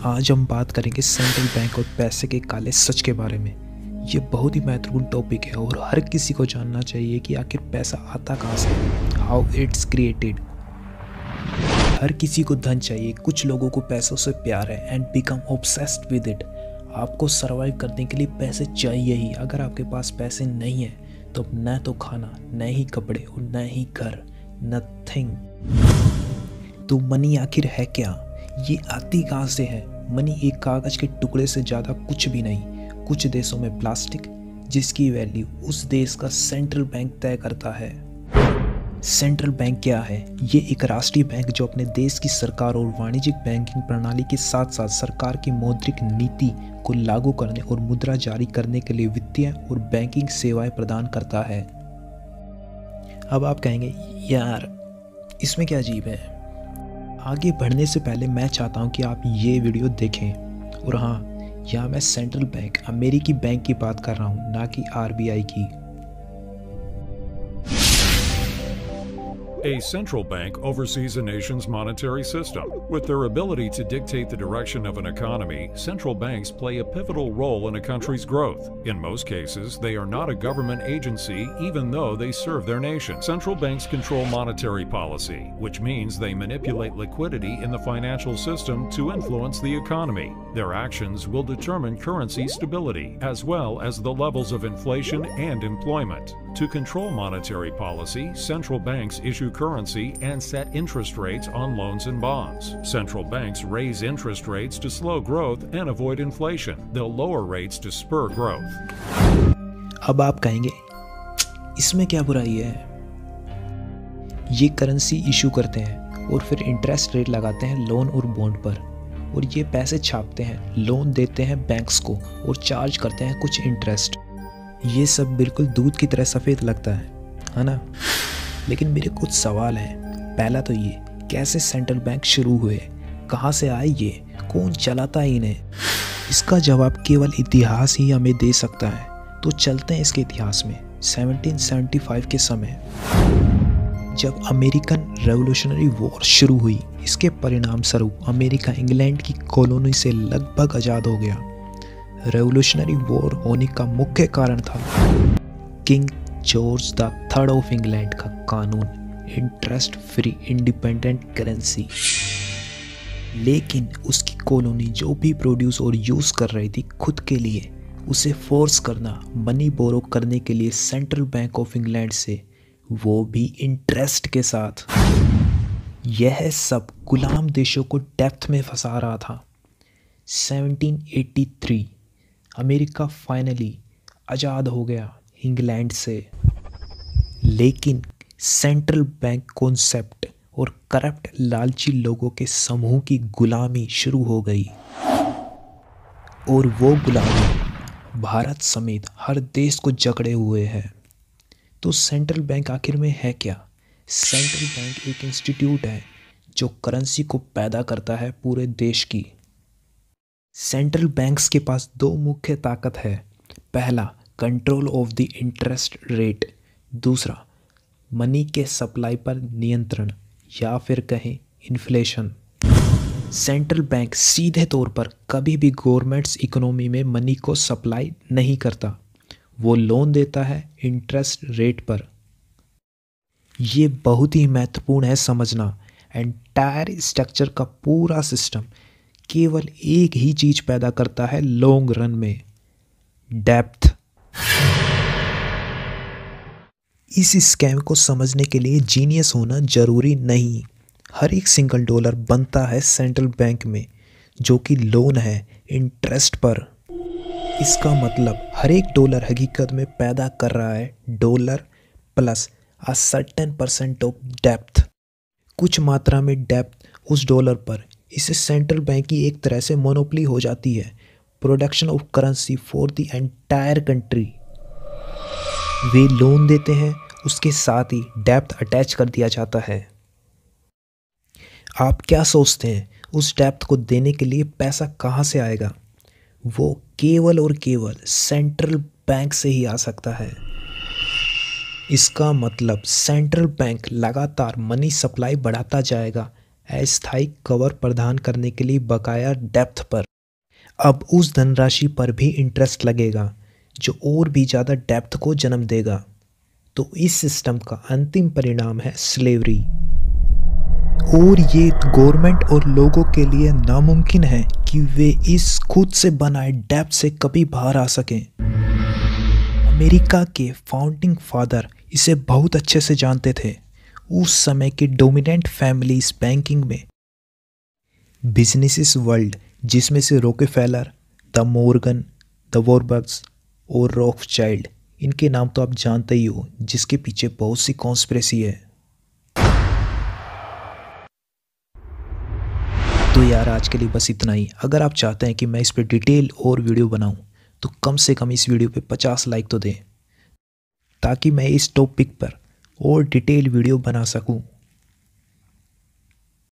आज हम बात करेंगे सेंट्रल बैंक और पैसे के काले सच के बारे में। ये बहुत ही महत्वपूर्ण टॉपिक है और हर किसी को जानना चाहिए कि आखिर पैसा आता कहाँ से, हाउ इट्स क्रिएटेड। हर किसी को धन चाहिए, कुछ लोगों को पैसों से प्यार है and become obsessed with it. आपको सर्वाइव करने के लिए पैसे चाहिए ही। अगर आपके पास पैसे नहीं है तो न तो खाना, न ही कपड़े और न ही घर, नथिंग। तो मनी आखिर है क्या? ये आती कहाँ से है? मनी एक कागज के टुकड़े से ज़्यादा कुछ भी नहीं। कुछ देशों में प्लास्टिक, जिसकी वैल्यू उस देश का सेंट्रल बैंक तय करता है। सेंट्रल बैंक क्या है? ये एक राष्ट्रीय बैंक जो अपने देश की सरकार और वाणिज्यिक बैंकिंग प्रणाली के साथ साथ सरकार की मौद्रिक नीति को लागू करने और मुद्रा जारी करने के लिए वित्तीय और बैंकिंग सेवाएं प्रदान करता है। अब आप कहेंगे यार इसमें क्या अजीब है? आगे बढ़ने से पहले मैं चाहता हूं कि आप ये वीडियो देखें। और हाँ, यहाँ मैं सेंट्रल बैंक, अमेरिकी बैंक की बात कर रहा हूँ, ना कि आरबीआई की। A central bank oversees a nation's monetary system. With their ability to dictate the direction of an economy, central banks play a pivotal role in a country's growth. In most cases, they are not a government agency, even though they serve their nation. Central banks control monetary policy, which means they manipulate liquidity in the financial system to influence the economy. Their actions will determine currency stability, as well as the levels of inflation and employment. To control monetary policy, central banks issue currency and set interest rates on loans and bonds. Central banks raise interest rates to slow growth and avoid inflation. They'll lower rates to spur growth. अब आप कहेंगे इसमें क्या बुराई है? ये currency issue करते हैं और फिर इंटरेस्ट रेट लगाते हैं लोन और बॉन्ड पर, और ये पैसे छापते हैं, लोन देते हैं बैंक्स को और चार्ज करते हैं कुछ इंटरेस्ट। ये सब बिल्कुल दूध की तरह सफ़ेद लगता है ना? लेकिन मेरे कुछ सवाल हैं। पहला तो ये, कैसे सेंट्रल बैंक शुरू हुए? कहाँ से आए ये? कौन चलाता है इन्हें? इसका जवाब केवल इतिहास ही हमें दे सकता है। तो चलते हैं इसके इतिहास में। 1775 के समय जब अमेरिकन रेवोल्यूशनरी वॉर शुरू हुई, इसके परिणाम स्वरूप अमेरिका इंग्लैंड की कॉलोनी से लगभग आज़ाद हो गया। रेवोल्यूशनरी वॉर होने का मुख्य कारण था king George III of England का कानून, इंटरेस्ट फ्री इंडिपेंडेंट करेंसी। लेकिन उसकी कॉलोनी जो भी प्रोड्यूस और यूज़ कर रही थी खुद के लिए, उसे फोर्स करना मनी बोरो करने के लिए सेंट्रल बैंक ऑफ इंग्लैंड से, वो भी इंटरेस्ट के साथ। यह सब गुलाम देशों को डेप्थ में फंसा रहा था। 1783 अमेरिका फाइनली आज़ाद हो गया इंग्लैंड से। लेकिन सेंट्रल बैंक कॉन्सेप्ट और करप्ट लालची लोगों के समूह की गुलामी शुरू हो गई, और वो गुलामी भारत समेत हर देश को जकड़े हुए है। तो सेंट्रल बैंक आखिर में है क्या? सेंट्रल बैंक एक इंस्टीट्यूट है जो करेंसी को पैदा करता है पूरे देश की। सेंट्रल बैंक्स के पास दो मुख्य ताकत है। पहला, control of the interest rate. दूसरा, मनी के सप्लाई पर नियंत्रण, या फिर कहें इन्फ्लेशन। सेंट्रल बैंक सीधे तौर पर कभी भी गवर्नमेंट्स इकोनॉमी में मनी को सप्लाई नहीं करता। वो लोन देता है इंटरेस्ट रेट पर। ये बहुत ही महत्वपूर्ण है समझना। एंटायर स्ट्रक्चर का पूरा सिस्टम केवल एक ही चीज पैदा करता है लॉन्ग रन में, डेप्थ। इस स्कैम को समझने के लिए जीनियस होना जरूरी नहीं। हर एक सिंगल डॉलर बनता है सेंट्रल बैंक में, जो कि लोन है इंटरेस्ट पर। इसका मतलब हर एक डॉलर हकीकत में पैदा कर रहा है dollar plus a certain % of depth. कुछ मात्रा में डेप्थ उस डॉलर पर। इससे सेंट्रल बैंक की एक तरह से मोनोपोली हो जाती है, production of currency for the entire country. Way loan देते हैं, उसके साथ ही डेप्थ अटैच कर दिया जाता है। आप क्या सोचते हैं उस डेप्थ को देने के लिए पैसा कहाँ से आएगा? वो केवल और केवल सेंट्रल बैंक से ही आ सकता है। इसका मतलब सेंट्रल बैंक लगातार मनी सप्लाई बढ़ाता जाएगा अस्थायी कवर प्रदान करने के लिए बकाया डेप्थ पर। अब उस धनराशि पर भी इंटरेस्ट लगेगा जो और भी ज़्यादा डेप्थ को जन्म देगा। तो इस सिस्टम का अंतिम परिणाम है स्लेवरी। और ये गवर्नमेंट और लोगों के लिए नामुमकिन है कि वे इस खुद से बनाए डेप्थ से कभी बाहर आ सकें। अमेरिका के फाउंडिंग फादर इसे बहुत अच्छे से जानते थे। उस समय की डोमिनेंट फैमिलीज बैंकिंग में बिजनेसिस वर्ल्ड, जिसमें से रॉकफेलर, द मॉर्गन, द वॉरबर्ग्स और रॉथस्चाइल्ड, इनके नाम तो आप जानते ही हो, जिसके पीछे बहुत सी कॉन्स्पिरेसी है। तो यार आज के लिए बस इतना ही। अगर आप चाहते हैं कि मैं इस पर डिटेल और वीडियो बनाऊं तो कम से कम इस वीडियो पे 50 लाइक तो दें, ताकि मैं इस टॉपिक पर और डिटेल वीडियो बना सकूं।